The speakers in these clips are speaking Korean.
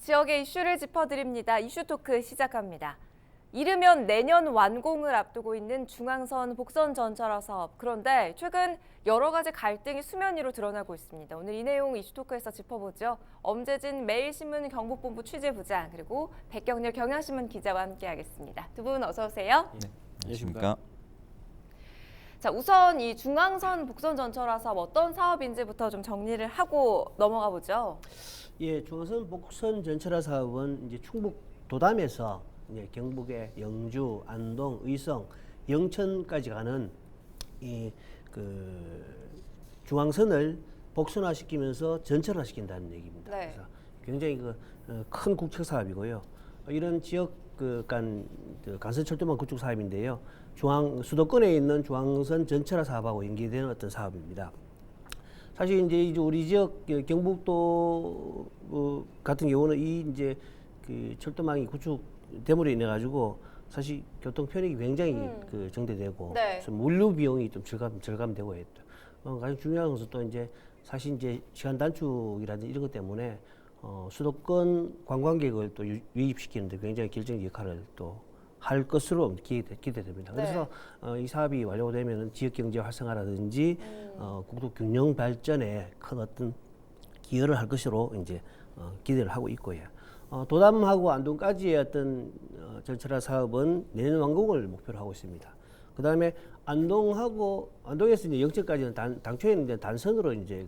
지역의 이슈를 짚어드립니다. 이슈 토크 시작합니다. 이르면 내년 완공을 앞두고 있는 중앙선 복선 전철화 사업. 그런데 최근 여러 가지 갈등이 수면 위로 드러나고 있습니다. 오늘 이 내용 이슈 토크에서 짚어보죠. 엄재진 매일신문 경북본부 취재부장 그리고 백경렬 경향신문 기자와 함께하겠습니다. 두 분 어서 오세요. 네, 안녕하십니까. 자, 우선 이 중앙선 복선 전철화 사업 어떤 사업인지부터 좀 정리를 하고 넘어가 보죠. 예, 중앙선 복선 전철화 사업은 이제 충북 도담에서 이제 경북의 영주, 안동, 의성, 영천까지 가는 이 중앙선을 복선화시키면서 전철화시킨다는 얘기입니다. 네. 그래서 굉장히 큰 국책 사업이고요. 이런 지역 간 간선철도망 구축 사업인데요. 수도권에 있는 중앙선 전철화 사업하고 연계되는 어떤 사업입니다. 사실 이제 우리 지역 경북도 같은 경우는 이제 그 철도망이 구축됨으로 인해 가지고 사실 교통 편익이 굉장히 정대되고 네. 물류 비용이 좀 절감되고 했죠. 가장 중요한 것은 또 이제 사실 이제 시간 단축이라든지 이런 것 때문에 수도권 관광객을 또 유입시키는데 굉장히 결정적 역할을 또 할 것으로 기대됩니다. 네. 그래서 이 사업이 완료되면 지역 경제 활성화라든지 국토 균형 발전에 큰 어떤 기여를 할 것으로 이제 기대를 하고 있고요. 도담하고 안동까지의 어떤 전철화 사업은 내년 완공을 목표로 하고 있습니다. 그 다음에 안동에서 이제 영천까지는 당초에는 이제 단선으로 이제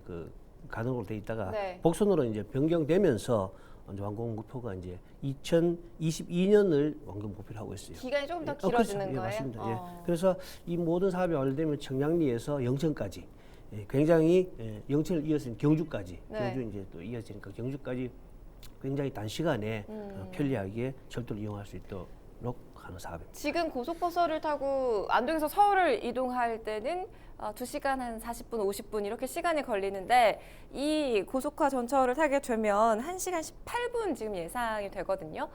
가능으로 돼 있다가 네. 복선으로 이제 변경되면서 완공 목표가 이제 2022년을 완공 목표로 하고 있어요. 기간이 조금 더 그렇죠. 길어지는 예, 거예요? 맞습니다. 예. 그래서 이 모든 사업이 완료되면 청량리에서 영천까지 굉장히 영천을 이어서 경주까지 네. 경주 이제 또 이어지니까 경주까지 굉장히 단시간에 편리하게 철도를 이용할 수 있도록 하는 사업입니다. 지금 고속버스를 타고 안동에서 서울을 이동할 때는 2시간 한 40분, 50분 이렇게 시간이 걸리는데 이 고속화 전철을 타게 되면 1시간 18분 지금 예상이 되거든요.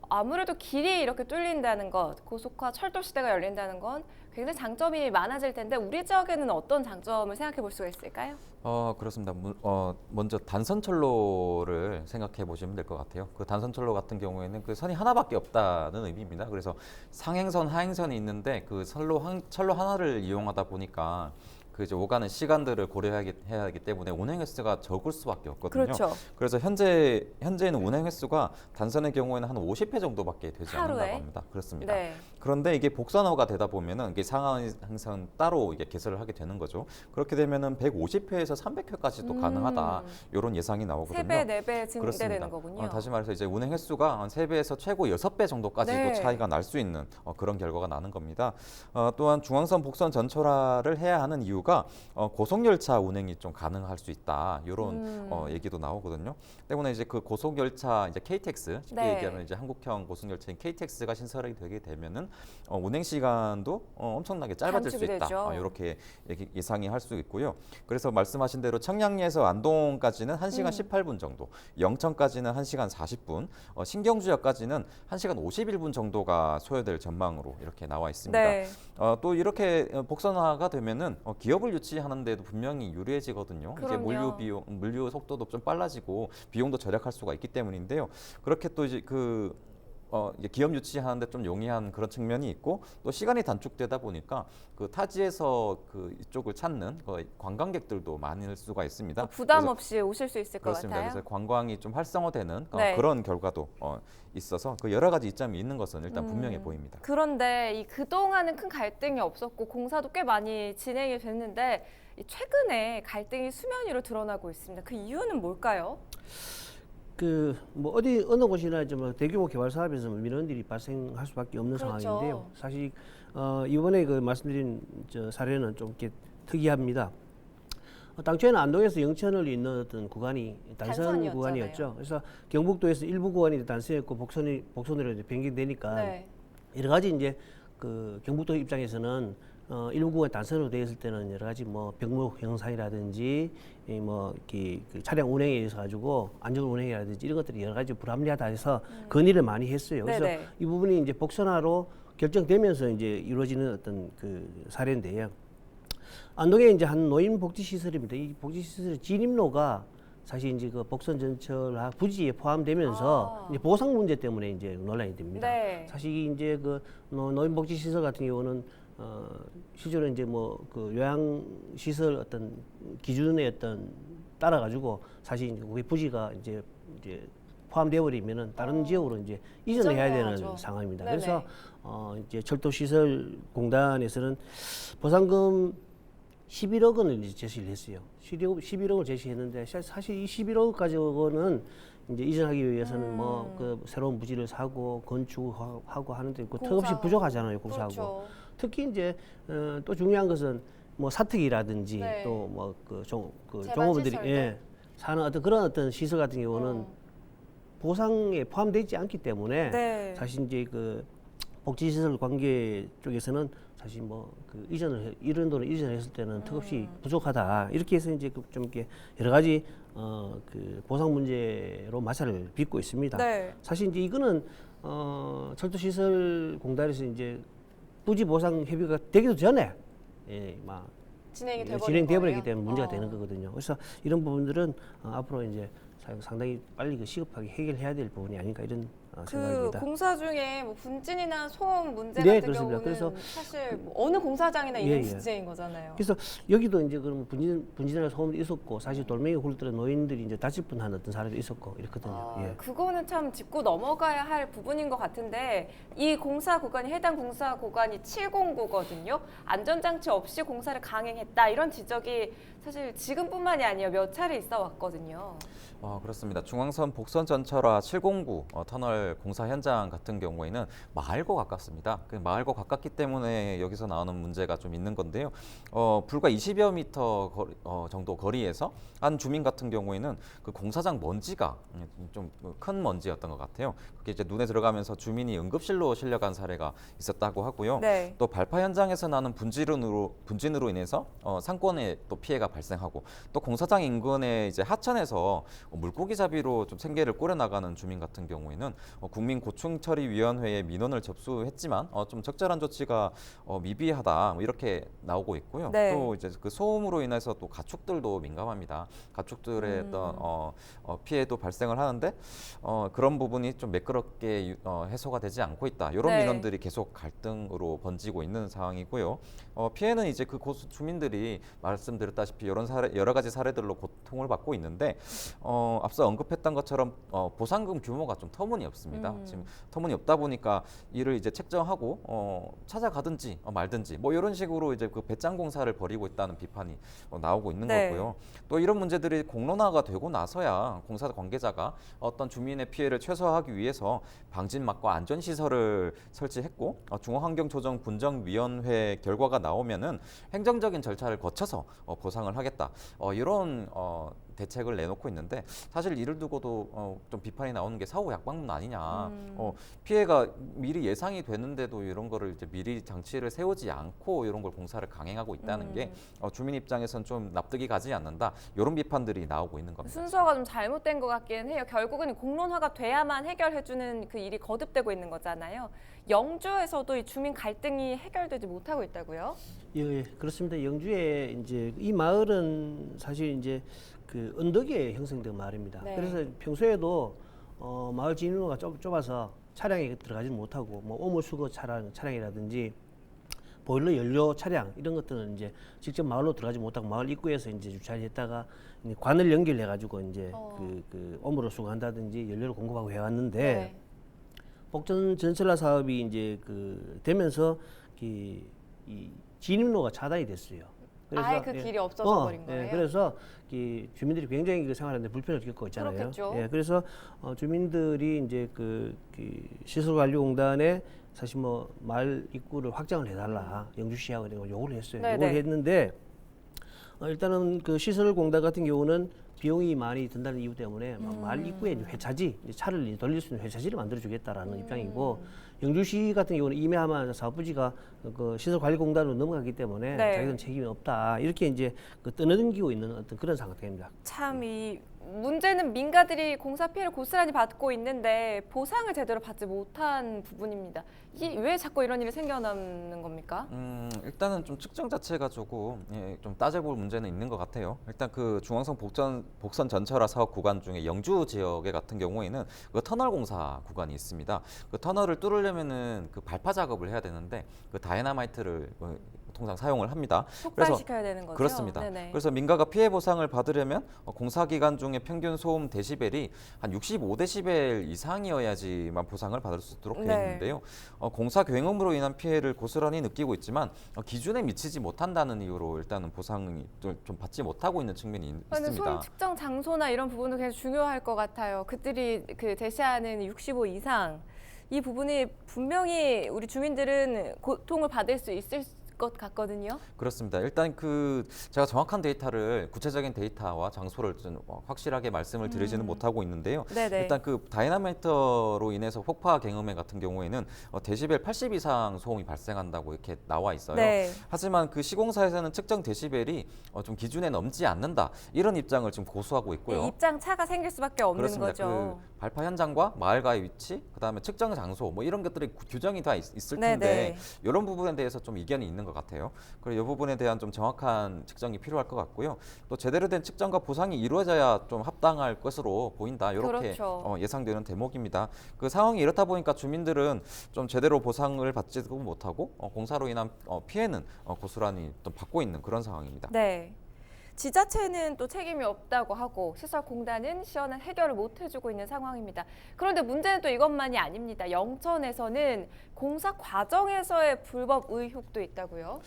아무래도 길이 이렇게 뚫린다는 것, 고속화 철도 시대가 열린다는 건 굉장히 장점이 많아질 텐데 우리 지역에는 어떤 장점을 생각해 볼 수가 있을까요? 그렇습니다. 먼저 단선철로를 생각해 보시면 될 것 같아요. 그 단선철로 같은 경우에는 그 선이 하나밖에 없다는 의미입니다. 그래서 상행선, 하행선이 있는데 그 철로 하나를 이용하다 보니까 그 이제 오가는 시간들을 고려해야 하기 때문에 운행 횟수가 적을 수밖에 없거든요. 그렇죠. 그래서 현재는 운행 횟수가 단선의 경우에는 한 50회 정도밖에 되지 하루에? 않는다고 합니다. 그렇습니다. 네. 그런데 이게 복선화가 되다 보면은 이게 상하행선 따로 이게 개설을 하게 되는 거죠. 그렇게 되면은 150회에서 300회까지도 가능하다. 이런 예상이 나오거든요. 3배, 4배 증대되는 그렇습니다. 거군요. 다시 말해서 이제 운행 횟수가 한 3배에서 최고 6배 정도까지도 네. 차이가 날 수 있는 그런 결과가 나는 겁니다. 또한 중앙선 복선 전철화를 해야 하는 이유가 고속열차 운행이 좀 가능할 수 있다. 이런 얘기도 나오거든요. 때문에 이제 그 고속열차 이제 KTX 쉽게 네. 얘기하면 이제 한국형 고속열차인 KTX가 신설이 되게 되면은 운행 시간도 엄청나게 짧아질 수 단축이 있다. 되죠. 이렇게 예상이 할 수 있고요. 그래서 말씀하신 대로 청량리에서 안동까지는 1시간 18분 정도, 영천까지는 1시간 40분, 신경주역까지는 1시간 51분 정도가 소요될 전망으로 이렇게 나와 있습니다. 네. 또 이렇게 복선화가 되면은 기업을 유치하는 데도 분명히 유리해지거든요. 이제 그럼요. 물류 속도도 좀 빨라지고 비용도 절약할 수가 있기 때문인데요. 그렇게 또 이제 이제 기업 유치하는데 좀 용이한 그런 측면이 있고 또 시간이 단축되다 보니까 그 타지에서 이쪽을 찾는 관광객들도 많을 수가 있습니다. 부담 없이 오실 수 있을 것 그렇습니다. 같아요. 그래서 관광이 좀 활성화되는 네. 그런 결과도 있어서 그 여러 가지 이점이 있는 것은 일단 분명해 보입니다. 그런데 그동안은 큰 갈등이 없었고 공사도 꽤 많이 진행이 됐는데 최근에 갈등이 수면 위로 드러나고 있습니다. 그 이유는 뭘까요? 어느 곳이나 좀 대규모 개발 사업에서 민원 일이 발생할 수밖에 없는 그렇죠. 상황인데요. 사실 이번에 말씀드린 사례는 좀 이렇게 특이합니다. 당초에는 안동에서 영천을 잇는 어떤 구간이 단선 단선이었잖아요. 구간이었죠. 그래서 경북도에서 일부 구간이 단선이었고 복선으로 이제 변경되니까 네. 여러 가지 이제 경북도 입장에서는 일부 구간 단선으로 되어 있을 때는 여러 가지 병목 형상이라든지 차량 운행에 의해서 가지고 안전 운행이라든지 이런 것들이 여러 가지 불합리하다 해서 건의를 많이 했어요. 그래서 네네. 이 부분이 이제 복선화로 결정되면서 이제 이루어지는 어떤 사례인데요. 안동에 이제 한 노인 복지 시설입니다. 이 복지 시설 진입로가 사실 이제 그 복선 전철 부지에 포함되면서 이제 보상 문제 때문에 이제 논란이 됩니다. 네. 사실 이제 그 노인복지 시설 같은 경우는 실제로 이제 뭐 그 요양 시설 어떤 기준에 어떤 따라 가지고 사실 이제 우리 부지가 이제 포함되어 버리면은 다른 지역으로 이제 이전을 해야 되는 이전해야죠. 상황입니다. 네네. 그래서 이제 철도시설공단에서는 보상금 11억 원을 이제 제시를 했어요. 11억을 제시했는데 사실 이 11억 가지고는 이제 이전하기 위해서는 뭐 그 새로운 부지를 사고 건축하고 하는데 그 턱없이 공사. 부족하잖아요, 공사하고. 그렇죠. 특히 이제 또 중요한 것은 뭐 사택이라든지 네. 또 뭐 그 재반 종업원들이 시설들. 사는 어떤 그런 어떤 시설 같은 경우는 보상에 포함되지 않기 때문에 네. 사실 이제 그 복지시설 관계 쪽에서는 사실 뭐 그 이런 돈을 이전했을 때는 턱없이 부족하다 이렇게 해서 이제 좀 이렇게 여러 가지 그 보상 문제로 마찰을 빚고 있습니다. 네. 사실 이제 이거는 철도시설공단에서 이제 부지 보상 협의가 되기도 전에 막 진행이 돼버린 진행돼 버리기 거예요? 때문에 문제가 되는 거거든요. 그래서 이런 부분들은 앞으로 이제 상당히 빨리 그 시급하게 해결해야 될 부분이 아닌가 이런 그 생각입니다. 공사 중에 뭐 분진이나 소음 문제 네, 같은 그렇습니다. 경우는 그래서 사실 뭐 어느 공사장이나 예, 있는 예. 문제인 거잖아요. 그래서 여기도 이제 그러면 분진이나 소음도 있었고 사실 돌멩이 굴들은 노인들이 이제 다칠 뻔한 어떤 사례도 있었고 이렇거든요. 예. 그거는 참 짚고 넘어가야 할 부분인 것 같은데 이 공사 구간이 해당 공사 구간이 709거든요. 안전장치 없이 공사를 강행했다 이런 지적이 사실 지금뿐만이 아니라 몇 차례 있어 왔거든요. 그렇습니다. 중앙선 복선 전철화 709 터널 공사 현장 같은 경우에는 마을과 가깝습니다. 그 마을과 가깝기 때문에 여기서 나오는 문제가 좀 있는 건데요. 불과 20여 미터 정도 거리에서 한 주민 같은 경우에는 그 공사장 먼지가 좀 큰 먼지였던 것 같아요. 그게 이제 눈에 들어가면서 주민이 응급실로 실려간 사례가 있었다고 하고요. 네. 또 발파 현장에서 나는 분진으로 인해서 상권에 또 피해가 발생하고 또 공사장 인근에 이제 하천에서 물고기 잡이로 좀 생계를 꾸려나가는 주민 같은 경우에는 국민고충처리위원회에 민원을 접수했지만 좀 적절한 조치가 미비하다 뭐 이렇게 나오고 있고요. 네. 또 이제 그 소음으로 인해서 또 가축들도 민감합니다. 가축들의 어떤 피해도 발생을 하는데 그런 부분이 좀 매끄럽게 해소가 되지 않고 있다. 이런 네. 민원들이 계속 갈등으로 번지고 있는 상황이고요. 피해는 이제 그 말씀드렸다시피 말씀드렸다시피 여러 가지 사례들로 고통을 받고 있는데 앞서 언급했던 것처럼 보상금 규모가 좀 터무니없습니다. 지금 터무니없다 보니까 이를 이제 책정하고 찾아가든지 말든지 뭐 이런 식으로 이제 그 배짱 공사를 벌이고 있다는 비판이 나오고 있는 네. 거고요. 또 이런 문제들이 공론화가 되고 나서야 공사 관계자가 어떤 주민의 피해를 최소화하기 위해서 방진막과 안전시설을 설치했고 중앙환경조정분정위원회 결과가 나오면은 행정적인 절차를 거쳐서 보상을 하겠다. 이런 대책을 내놓고 있는데 사실 이를 두고도 좀 비판이 나오는 게 사후 약방문 아니냐. 피해가 미리 예상이 되는데도 이런 거를 이제 미리 장치를 세우지 않고 이런 걸 공사를 강행하고 있다는 게 주민 입장에선 좀 납득이 가지 않는다. 이런 비판들이 나오고 있는 겁니다. 순서가 좀 잘못된 것 같기는 해요. 결국은 공론화가 돼야만 해결해주는 그 일이 거듭되고 있는 거잖아요. 영주에서도 이 주민 갈등이 해결되지 못하고 있다고요? 예, 그렇습니다. 영주에 이제 이 마을은 사실 이제 그 언덕에 형성된 마을입니다. 네. 그래서 평소에도 마을 진입로가 좁아서 차량이 들어가지 못하고 뭐 오물수거 차량이라든지 보일러 연료 차량 이런 것들은 이제 직접 마을로 들어가지 못하고 마을 입구에서 이제 주차를 했다가 이제 관을 연결해 가지고 이제 그 오물을 수거한다든지 연료를 공급하고 해왔는데 네. 복전 전철화 사업이 이제 그 되면서 이 진입로가 차단이 됐어요. 아예 그 길이 없어져 버린 거예요? 그래서 이 주민들이 굉장히 그 생활하는데 불편을 겪고 있잖아요. 그렇겠죠. 예, 그래서 주민들이 이제 그 시설관리공단에 사실 뭐 마을 입구를 확장을 해달라 영주시하고 이런 걸 요구를 했어요. 네네. 요구를 했는데 일단은 그 시설공단 같은 경우는 비용이 많이 든다는 이유 때문에 마을 입구에 이제 회차지, 이제 차를 돌릴 수 있는 회차지를 만들어주겠다라는 입장이고 영주시 같은 경우는 임해하면 사업부지가 그 시설관리공단으로 넘어가기 때문에 네. 자기들은 책임이 없다 이렇게 이제 그 떠넘기고 있는 어떤 그런 상태입니다. 참 이 문제는 민가들이 공사 피해를 고스란히 받고 있는데 보상을 제대로 받지 못한 부분입니다. 이게 왜 자꾸 이런 일이 생겨나는 겁니까? 일단은 좀 측정 자체가 조금 좀 따져볼 문제는 있는 것 같아요. 일단 그 중앙선 복선 전철화 사업 구간 중에 영주 지역에 같은 경우에는 그 터널 공사 구간이 있습니다. 그 터널을 뚫으려면은 그 발파 작업을 해야 되는데 그 다이나마이트를 통상 사용을 합니다. 폭발시켜야 되는 거죠? 그렇습니다. 네네. 그래서 민가가 피해 보상을 받으려면 공사 기간 중에 평균 소음 데시벨이 한 65데시벨 이상이어야지만 보상을 받을 수 있도록 되어 네. 있는데요. 공사 경험으로 인한 피해를 고스란히 느끼고 있지만 기준에 미치지 못한다는 이유로 일단은 보상이 좀 받지 못하고 있는 측면이 소음 있습니다. 측정 장소나 이런 부분도 굉장히 중요할 것 같아요. 그들이 그 제시하는 65 이상 이 부분이 분명히 우리 주민들은 고통을 받을 수 있을 것 같거든요. 그렇습니다. 일단 그 제가 정확한 데이터를 구체적인 데이터와 장소를 좀 확실하게 말씀을 드리지는 못하고 있는데요. 네네. 일단 그 다이나마이터로 인해서 폭파 경험에 같은 경우에는 데시벨 80 이상 소음이 발생한다고 이렇게 나와 있어요. 네. 하지만 그 시공사에서는 측정 데시벨이 좀 기준에 넘지 않는다 이런 입장을 지금 고수하고 있고요. 입장 차가 생길 수밖에 없는 그렇습니다. 거죠. 그 발파 현장과 마을가의 위치, 그다음에 측정 장소 뭐 이런 것들이 규정이 다 있을 텐데 네네. 이런 부분에 대해서 좀 이견이 있는 것 같아요. 그리고 이 부분에 대한 좀 정확한 측정이 필요할 것 같고요. 또 제대로 된 측정과 보상이 이루어져야 좀 합당할 것으로 보인다. 이렇게 그렇죠. 예상되는 대목입니다. 그 상황이 이렇다 보니까 주민들은 좀 제대로 보상을 받지도 못하고 공사로 인한 피해는 고스란히 좀 받고 있는 그런 상황입니다. 네. 지자체는 또 책임이 없다고 하고 시설공단은 시원한 해결을 못 해주고 있는 상황입니다. 그런데 문제는 또 이것만이 아닙니다. 영천에서는 공사 과정에서의 불법 의혹도 있다고요?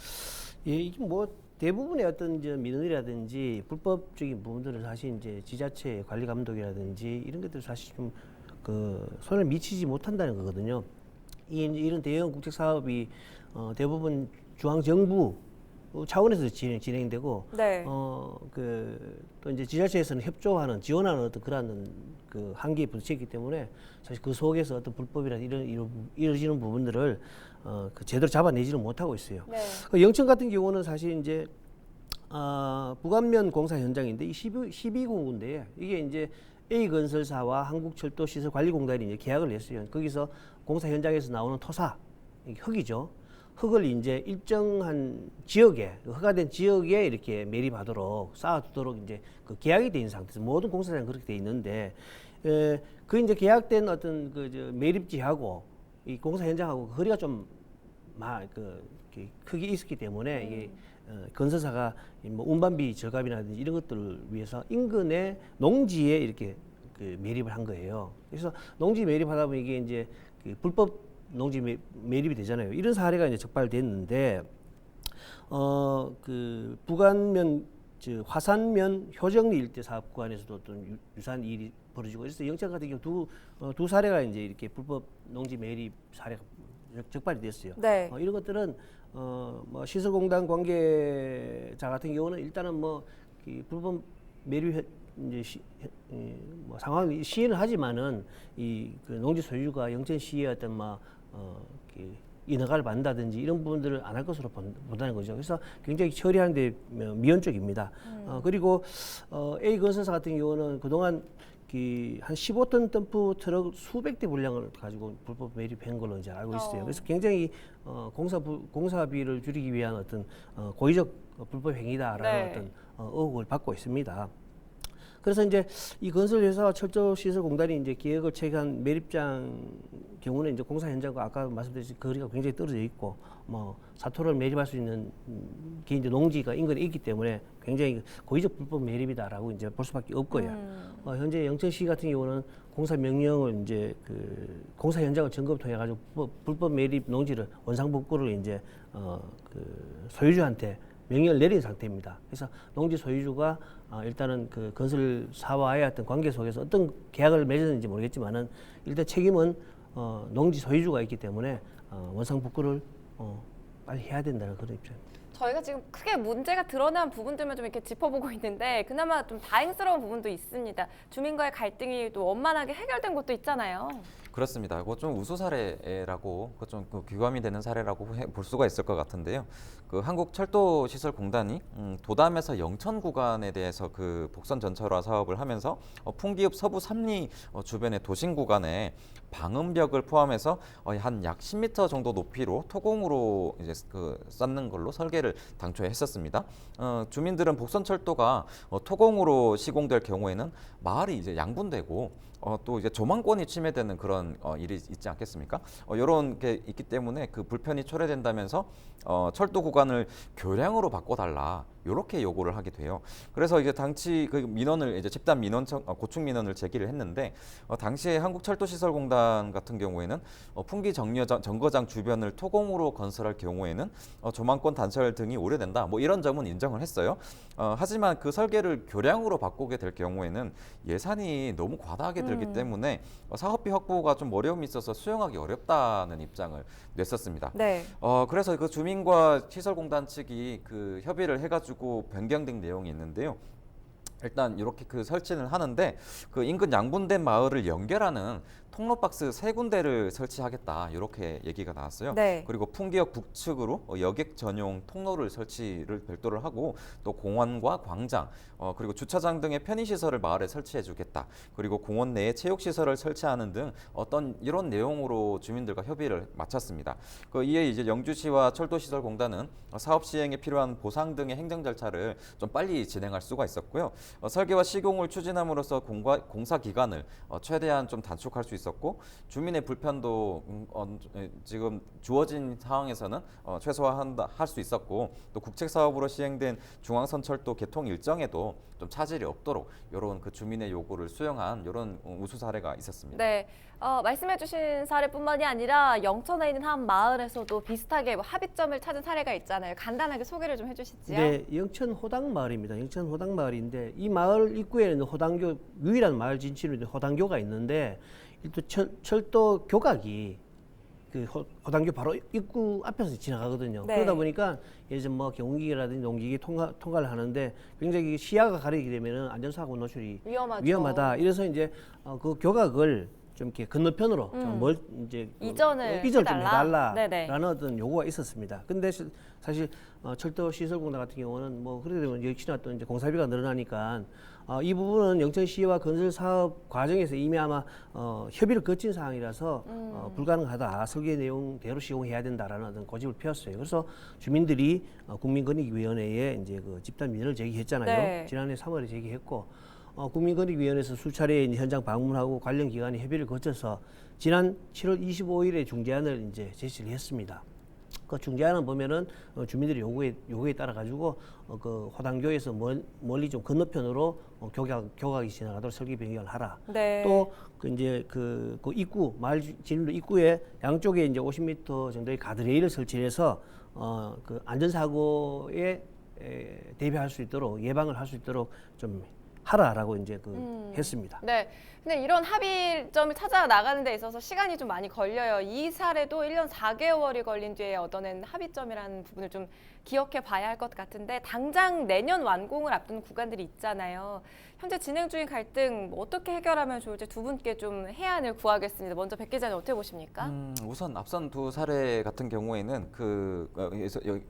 예, 이게 뭐 대부분의 어떤 이제 민원이라든지 불법적인 부분들은 사실 이제 지자체 관리 감독이라든지 이런 것들 사실 좀 그 손을 미치지 못한다는 거거든요. 이런 대형 국책 사업이 대부분 중앙 정부 차원에서 진행되고 네. 또 이제 지자체에서는 협조하는 지원하는 어떤 그런 그 한계에 부딪혔기 때문에 사실 그 속에서 어떤 불법이나 이루어지는 부분들을 그 제대로 잡아내지를 못하고 있어요. 네. 그 영천 같은 경우는 사실 이제 북안면 공사 현장인데 이 12공구인데 이게 이제 A건설사와 한국철도시설관리공단이 이제 계약을 냈어요. 거기서 공사 현장에서 나오는 토사, 이게 흙이죠. 흙을 이제 일정한 지역에 허가된 지역에 이렇게 매립하도록 쌓아두도록 이제 그 계약이 돼 있는 상태에서 모든 공사장은 그렇게 돼 있는데 그 이제 계약된 어떤 그 매립지하고 이 공사 현장하고 거리가 좀 크게 있었기 때문에 이게 건설사가 뭐 운반비 절감이라든지 이런 것들을 위해서 인근의 농지에 이렇게 그 매립을 한 거예요. 그래서 농지 매립하다 보니 이게 이제 그 불법 농지 매립이 되잖아요. 이런 사례가 이제 적발됐는데 그 북안면 화산면 효정리 일대 사업 구간에서도 어떤 유사한 일이 벌어지고 그래서 영천 같은 경우 두 사례가 이제 이렇게 불법 농지 매립 사례가 적발이 됐어요. 네. 이런 것들은 뭐 시설공단 관계자 같은 경우는 일단은 뭐 불법 매립 이제 뭐 상황을 시인을 하지만은 그 농지 소유주가 영천시의 어떤 인허가를 받는다든지 이런 부분들을 안 할 것으로 본다는 거죠. 그래서 굉장히 처리하는데 미온적입니다. 그리고 A 건설사 같은 경우는 그동안 한 15톤 덤프 트럭 수백 대 분량을 가지고 불법 매립한 걸로 이제 알고 있어요. 그래서 굉장히 공사비를 줄이기 위한 어떤 고의적 불법 행위다라는 네. 어떤 의혹을 받고 있습니다. 그래서 이제 이 건설회사와 철도시설공단이 이제 계획을 체계한 매립장 경우는 이제 공사 현장과 아까 말씀드렸듯이 거리가 굉장히 떨어져 있고 뭐 사토를 매립할 수 있는 게 이제 농지가 인근에 있기 때문에 굉장히 고의적 불법 매립이다라고 이제 볼 수밖에 없고요. 현재 영천시 같은 경우는 공사 명령을 이제 그 공사 현장을 점검 통해 가지고 불법 매립 농지를 원상복구를 이제 그 소유주한테 명령을 내린 상태입니다. 그래서 농지 소유주가 일단은 그 건설사와의 어떤 관계 속에서 어떤 계약을 맺었는지 모르겠지만은 일단 책임은 농지 소유주가 있기 때문에 원상복구를 빨리 해야 된다는 그런 입장입니다. 저희가 지금 크게 문제가 드러난 부분들만 좀 이렇게 짚어보고 있는데 그나마 좀 다행스러운 부분도 있습니다. 주민과의 갈등이 또 원만하게 해결된 곳도 있잖아요. 그렇습니다. 그거 좀 우수 사례라고, 좀 귀감이 되는 사례라고 볼 수가 있을 것 같은데요. 그 한국철도시설공단이 도담에서 영천 구간에 대해서 그 복선 전철화 사업을 하면서 풍기읍 서부 삼리 주변의 도심 구간에 방음벽을 포함해서 한 약 10m 정도 높이로 토공으로 이제 그 쌓는 걸로 설계를 당초에 했었습니다. 주민들은 복선철도가 토공으로 시공될 경우에는 마을이 이제 양분되고 또 이제 조망권이 침해되는 그런 일이 있지 않겠습니까? 이런 게 있기 때문에 그 불편이 초래된다면서 철도 구간을 교량으로 바꿔달라 이렇게 요구를 하게 돼요. 그래서 이제 당시 그 민원을 이제 집단 민원 고충 민원을 제기를 했는데 당시에 한국철도시설공단 같은 경우에는 풍기 정거장 주변을 토공으로 건설할 경우에는 조망권 단설 등이 우려된다. 뭐 이런 점은 인정을 했어요. 하지만 그 설계를 교량으로 바꾸게 될 경우에는 예산이 너무 과다하게 들기 때문에 사업비 확보가 좀 어려움이 있어서 수용하기 어렵다는 입장을 냈었습니다. 네. 그래서 그 주민과 시설공단 측이 그 협의를 해가지고 변경된 내용이 있는데요. 일단 이렇게 그 설치는 하는데 그 인근 양분된 마을을 연결하는 통로박스 3군데를 설치하겠다 이렇게 얘기가 나왔어요. 네. 그리고 풍기역 북측으로 여객 전용 통로를 설치를 별도를 하고 또 공원과 광장 그리고 주차장 등의 편의시설을 마을에 설치해주겠다. 그리고 공원 내에 체육시설을 설치하는 등 어떤 이런 내용으로 주민들과 협의를 마쳤습니다. 이에 이제 영주시와 철도시설공단은 사업 시행에 필요한 보상 등의 행정 절차를 좀 빨리 진행할 수가 있었고요. 설계와 시공을 추진함으로써 공사 기간을 최대한 좀 단축할 수 있었고 주민의 불편도 지금 주어진 상황에서는 최소화할 수 있었고 또 국책 사업으로 시행된 중앙선철도 개통 일정에도 좀 차질이 없도록 이런 그 주민의 요구를 수용한 이런 우수 사례가 있었습니다. 네, 말씀해주신 사례뿐만이 아니라 영천에 있는 한 마을에서도 비슷하게 뭐 합의점을 찾은 사례가 있잖아요. 간단하게 소개를 좀 해주시지요. 네, 영천 호당 마을입니다. 영천 호당 마을인데 이 마을 입구에는 호당교 유일한 마을 진출인 호당교가 있는데 또 철도 교각이 그 호당교 바로 입구 앞에서 지나가거든요. 네. 그러다 보니까 예전 뭐 경운기라든지 농기기 통과를 하는데 굉장히 시야가 가리게 되면은 안전사고 노출이 위험하죠. 위험하다. 이래서 이제 그 교각을 좀 이렇게 건너편으로 좀 이제 이전을 좀 해달라. 네네. 해달라라는 어떤 요구가 있었습니다. 근데 사실 철도 시설공단 같은 경우는 뭐 그래 되면 역시나 또 이제 공사비가 늘어나니까 이 부분은 영천시와 건설 사업 과정에서 이미 아마 협의를 거친 사항이라서 불가능하다. 설계 내용대로 시공해야 된다라는 어떤 고집을 피웠어요. 그래서 주민들이 국민권익위원회에 이제 그 집단 민원을 제기했잖아요. 네. 지난해 3월에 제기했고 국민권익위원회에서 수차례 이제 현장 방문하고 관련 기관이 협의를 거쳐서 지난 7월 25일에 중재안을 이제 제시를 했습니다. 그 중재안을 보면은 주민들의 요구에 따라 가지고 그 호당교에서 멀리 좀 건너편으로 교각이 지나가도록 설계 변경을 하라. 네. 또 그 이제 그 입구 마을 진입로 입구에 양쪽에 이제 50m 정도의 가드레일을 설치해서 그 안전사고에 대비할 수 있도록 예방을 할 수 있도록 좀 하라라고 이제 했습니다. 네. 근데 이런 합의점을 찾아 나가는 데 있어서 시간이 좀 많이 걸려요. 이 사례도 1년 4개월이 걸린 뒤에 얻어낸 합의점이라는 부분을 좀 기억해 봐야 할 것 같은데 당장 내년 완공을 앞둔 구간들이 있잖아요. 현재 진행 중인 갈등 뭐 어떻게 해결하면 좋을지 두 분께 좀 해안을 구하겠습니다. 먼저 백 기자님 어떻게 보십니까? 우선 앞선 두 사례 같은 경우에는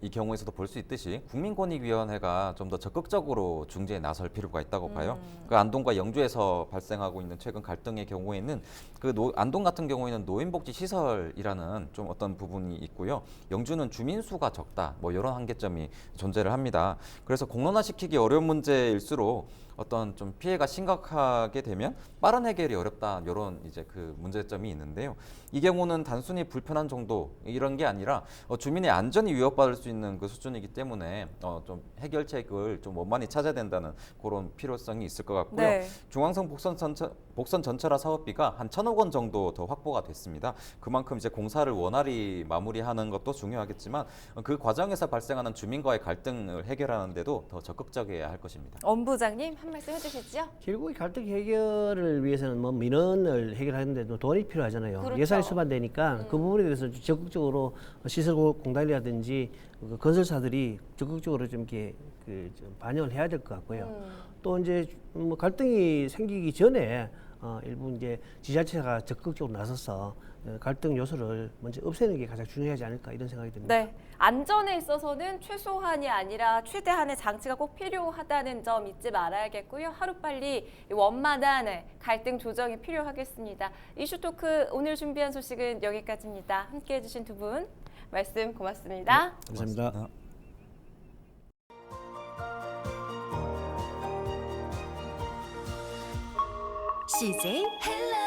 이 경우에서도 볼 수 있듯이 국민권익위원회가 좀 더 적극적으로 중재에 나설 필요가 있다고 봐요. 그 안동과 영주에서 발생하고 있는 최근 갈등의 경우에는 안동 같은 경우에는 노인복지 시설이라는 좀 어떤 부분이 있고요. 영주는 주민 수가 적다. 뭐 이런 한계점이 존재를 합니다. 그래서 공론화시키기 어려운 문제일수록 어떤 좀 피해가 심각하게 되면 빠른 해결이 어렵다 이런 이제 그 문제점이 있는데요. 이 경우는 단순히 불편한 정도 이런 게 아니라 주민의 안전이 위협받을 수 있는 그 수준이기 때문에 좀 해결책을 좀 원만히 찾아야 된다는 그런 필요성이 있을 것 같고요. 네. 중앙선 복선 전철화 사업비가 한 1,000억 원 정도 더 확보가 됐습니다. 그만큼 이제 공사를 원활히 마무리하는 것도 중요하겠지만 그 과정에서 발생하는 주민과의 갈등을 해결하는 데도 더 적극적이어야 할 것입니다. 엄 부장님 한 말씀 해주시죠. 결국 이 갈등 해결을 위해서는 뭐 민원을 해결하는데도 돈이 필요하잖아요. 그렇죠. 예산이 수반되니까 그 부분에 대해서 적극적으로 시설공단이라든지 그 건설사들이 적극적으로 좀 이렇게 좀 반영을 해야 될 것 같고요. 또 이제 뭐 갈등이 생기기 전에 일부 이제 지자체가 적극적으로 나서서 갈등 요소를 먼저 없애는 게 가장 중요하지 않을까 이런 생각이 듭니다. 네, 안전에 있어서는 최소한이 아니라 최대한의 장치가 꼭 필요하다는 점 잊지 말아야겠고요. 하루빨리 원만한 갈등 조정이 필요하겠습니다. 이슈 토크 오늘 준비한 소식은 여기까지입니다. 함께해 주신 두 분 말씀 고맙습니다. 감사합니다. CJ 헬로